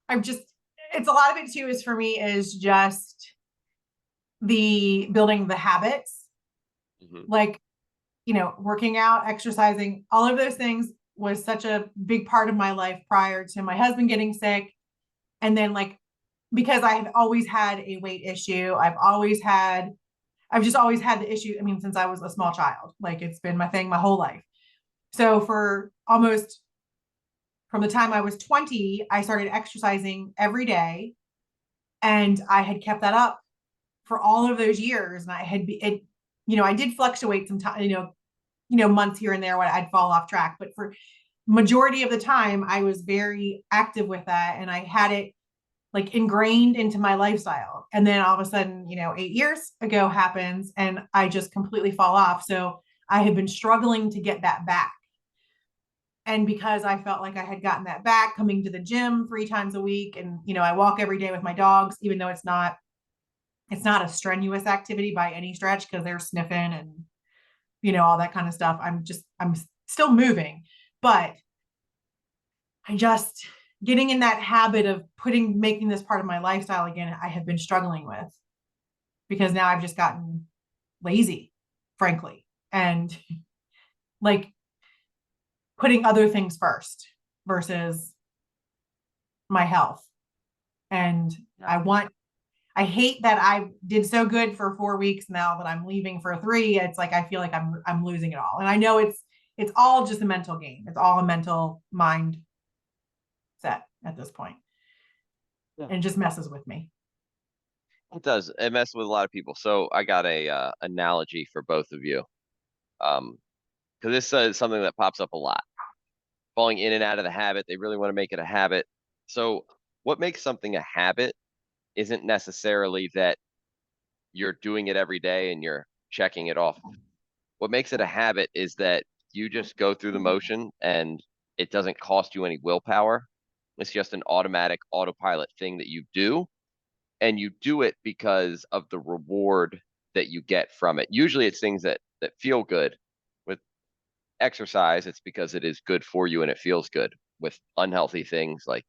I'm just, it's a lot of it too is for me is just the building the habits, Hmm. like, working out, exercising, all of those things was such a big part of my life prior to my husband getting sick. And then, like, because I have always had a weight issue, I've just always had the issue. I mean, since I was a small child, like it's been my thing my whole life. So for almost from the time I was 20, I started exercising every day, and I had kept that up for all of those years. And I had it, I did fluctuate sometimes, months here and there when I'd fall off track, but for majority of the time I was very active with that, and I had it like ingrained into my lifestyle. And then all of a sudden, 8 years ago happens and I just completely fall off. So I have been struggling to get that back. And because I felt like I had gotten that back coming to the gym 3 times a week, and I walk every day with my dogs, even though it's not a strenuous activity by any stretch because they're sniffing and all that kind of stuff. I'm still moving, but I just getting in that habit of making this part of my lifestyle again, I have been struggling with, because now I've just gotten lazy, frankly, and like putting other things first versus my health. And Yeah. I hate that I did so good for 4 weeks. Now that I'm leaving for 3, it's like I feel like I'm losing it all. And I know it's all just a mental game. It's all a mental mind set at this point. Yeah. And it just messes with me. It does. It messes with a lot of people. So I got a analogy for both of you. Um, because this is something that pops up a lot. Falling in and out of the habit. They really want to make it a habit. So what makes something a habit isn't necessarily that you're doing it every day and you're checking it off. What makes it a habit is that you just go through the motion and it doesn't cost you any willpower. It's just an automatic autopilot thing that you do. And you do it because of the reward that you get from it. Usually it's things that feel good. With exercise, it's because it is good for you and it feels good. With unhealthy things like,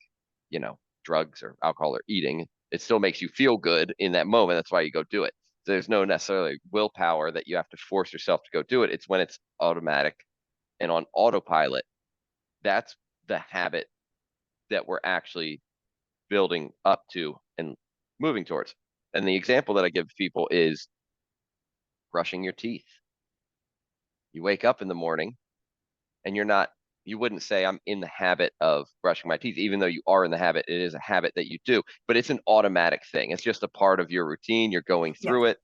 drugs or alcohol or eating, it still makes you feel good in that moment. That's why you go do it. There's no necessarily willpower that you have to force yourself to go do it. It's when it's automatic and on autopilot. That's the habit that we're actually building up to and moving towards. And the example that I give people is brushing your teeth. You wake up in the morning and you wouldn't say, I'm in the habit of brushing my teeth, even though you are in the habit. It is a habit that you do, but it's an automatic thing. It's just a part of your routine. You're going Yes. through it.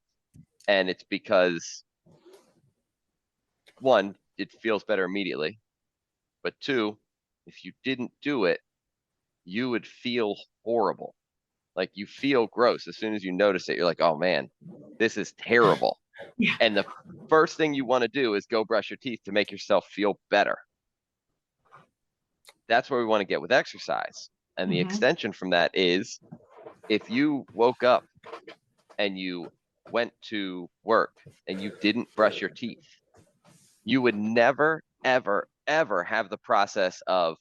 And it's because, one, it feels better immediately. But two, if you didn't do it, you would feel horrible. Like you feel gross as soon as you notice it. You're like, oh man, this is terrible. Yeah. And the first thing you want to do is go brush your teeth to make yourself feel better. That's where we want to get with exercise. And the Mm-hmm. extension from that is if you woke up and you went to work and you didn't brush your teeth, you would never, ever, ever have the process of,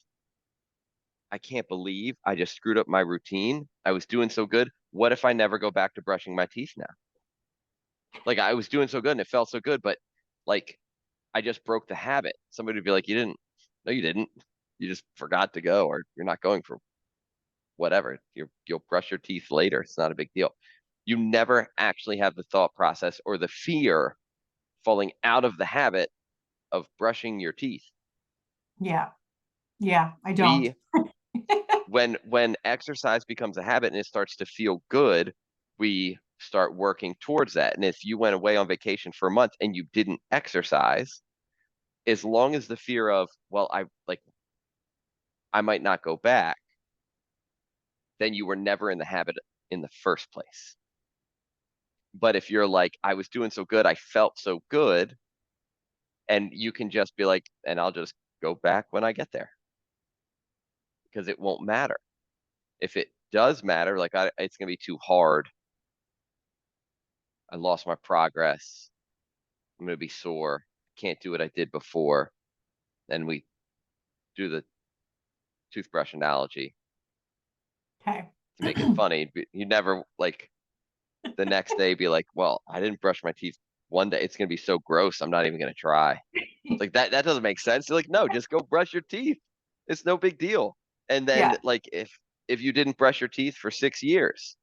I can't believe I just screwed up my routine. I was doing so good. What if I never go back to brushing my teeth now? Like I was doing so good and it felt so good, but like I just broke the habit. Somebody would be like, you didn't. No, you didn't. You just forgot to go, or you're not going for whatever. You'll brush your teeth later. It's not a big deal. You never actually have the thought process or the fear falling out of the habit of brushing your teeth. Yeah. Yeah. I don't. We when exercise becomes a habit and it starts to feel good, we start working towards that. And if you went away on vacation for a month and you didn't exercise, as long as the fear of, well, I might not go back, then you were never in the habit in the first place. But if you're like, I was doing so good, I felt so good, and you can just be like, and I'll just go back when I get there because it won't matter. If it does matter, like it's gonna be too hard. I lost my progress. I'm gonna be sore. Can't do what I did before. Then we do the toothbrush analogy. to make it funny. You'd never like the next day be like, well, I didn't brush my teeth one day. It's gonna be so gross. I'm not even gonna try. It's like that doesn't make sense. You're like, no, just go brush your teeth. It's no big deal. And then Yeah, like if you didn't brush your teeth for 6 years,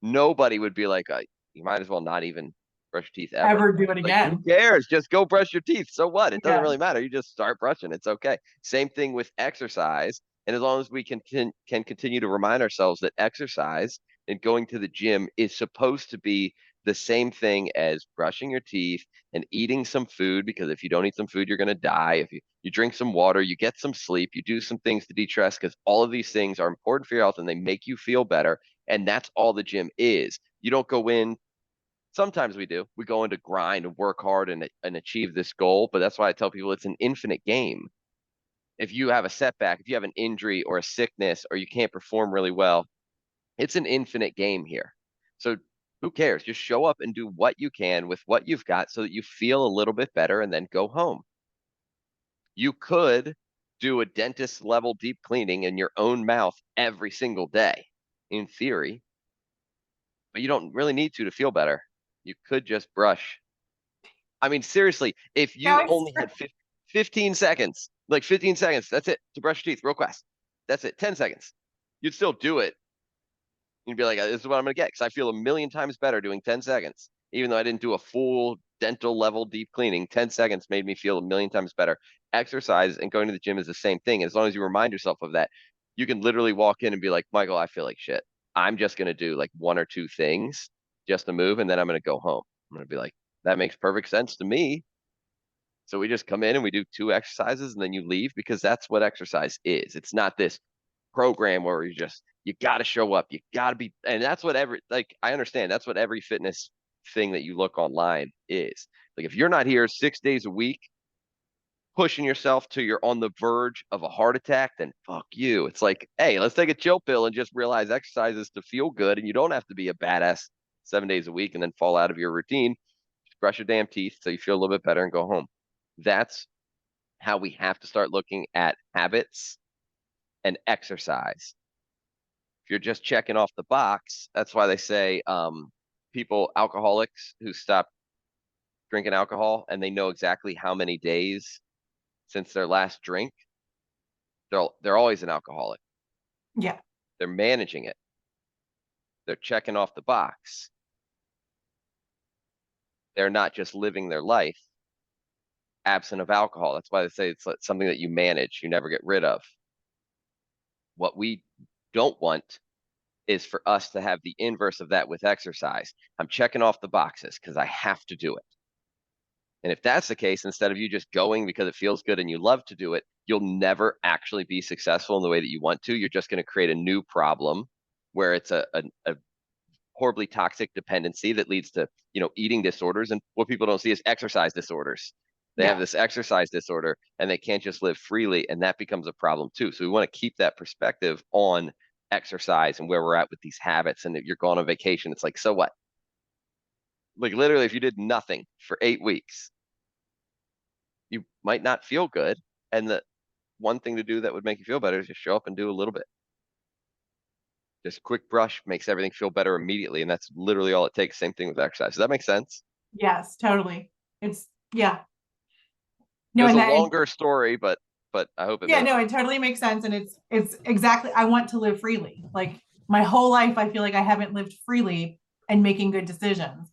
nobody would be like, you might as well not even brush your teeth ever. ever do it Like, who again. cares? Just go brush your teeth. So what? It doesn't Yeah, really matter. You just start brushing. It's okay. Same thing with exercise. And as long as we can continue to remind ourselves that exercise and going to the gym is supposed to be the same thing as brushing your teeth and eating some food, because if you don't eat some food, you're going to die. If you drink some water, you get some sleep, you do some things to de-stress, because all of these things are important for your health and they make you feel better. And that's all the gym is. You don't go in. Sometimes we do. We go in to grind and work hard and achieve this goal. But that's why I tell people it's an infinite game. If you have a setback, if you have an injury or a sickness, or you can't perform really well, it's an infinite game here. So who cares? Just show up and do what you can with what you've got so that you feel a little bit better and then go home. You could do a dentist level deep cleaning in your own mouth every single day, in theory, but you don't really need to feel better. You could just brush. I mean, seriously, if you no, only had 15 seconds, like 15 seconds, that's it, to brush your teeth real fast. That's it, 10 seconds. You'd still do it. You'd be like, this is what I'm going to get, because I feel a million times better doing 10 seconds. Even though I didn't do a full dental level deep cleaning, 10 seconds made me feel a million times better. Exercise and going to the gym is the same thing. As long as you remind yourself of that, you can literally walk in and be like, Michael, I feel like shit. I'm just going to do like one or two things just to move, and then I'm going to go home. I'm going to be like, that makes perfect sense to me. So we just come in and we do two exercises and then you leave, because that's what exercise is. It's not this program where you got to show up, you got to be, and that's what every, like, I understand that's what every fitness thing that you look online is. Like, if you're not here 6 days a week pushing yourself till you're on the verge of a heart attack, then fuck you. It's like, hey, let's take a chill pill and just realize exercise is to feel good, and you don't have to be a badass 7 days a week and then fall out of your routine. Just brush your damn teeth so you feel a little bit better and go home. That's how we have to start looking at habits and exercise. If you're just checking off the box, that's why they say people, alcoholics who stop drinking alcohol and they know exactly how many days since their last drink, they're always an alcoholic. yeah, They're managing it. They're checking off the box. They're not just living their life absent of alcohol. That's why they say it's something that you manage, you never get rid of. What we don't want is for us to have the inverse of that with exercise. I'm checking off the boxes because I have to do it. And if that's the case, instead of you just going because it feels good and you love to do it, you'll never actually be successful in the way that you want to. You're just going to create a new problem where it's a horribly toxic dependency that leads to, eating disorders. And what people don't see is exercise disorders. They have yeah, this exercise disorder and they can't just live freely. And that becomes a problem too. So we want to keep that perspective on exercise and where we're at with these habits. And if you're going on vacation, it's like, so what? Like, literally, if you did nothing for 8 weeks, you might not feel good. And the one thing to do that would make you feel better is just show up and do a little bit. Just a quick brush makes everything feel better immediately. And that's literally all it takes. Same thing with exercise. Does that make sense? yes, totally. It's yeah. It No, was and a that longer story, but I hope it yeah, made no, sense. it totally makes sense. And it's exactly I want to live freely. Like my whole life, I feel like I haven't lived freely and making good decisions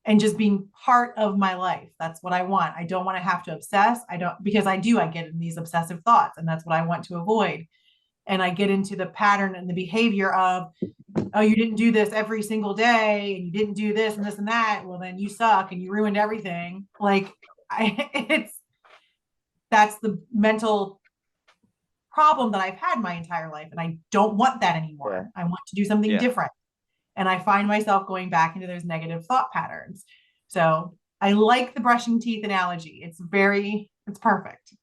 and just being part of my life. That's what I want. I don't want to have to obsess. I don't because I get in these obsessive thoughts, and that's what I want to avoid. And I get into the pattern and the behavior of, oh, you didn't do this every single day, and you didn't do this and this and that. Well, then you suck and you ruined everything. Like it's that's the mental problem that I've had my entire life. And I don't want that Yeah. anymore. I want to do something Yeah. different. And I find myself going back into those negative thought patterns. So I like the brushing teeth analogy. It's perfect.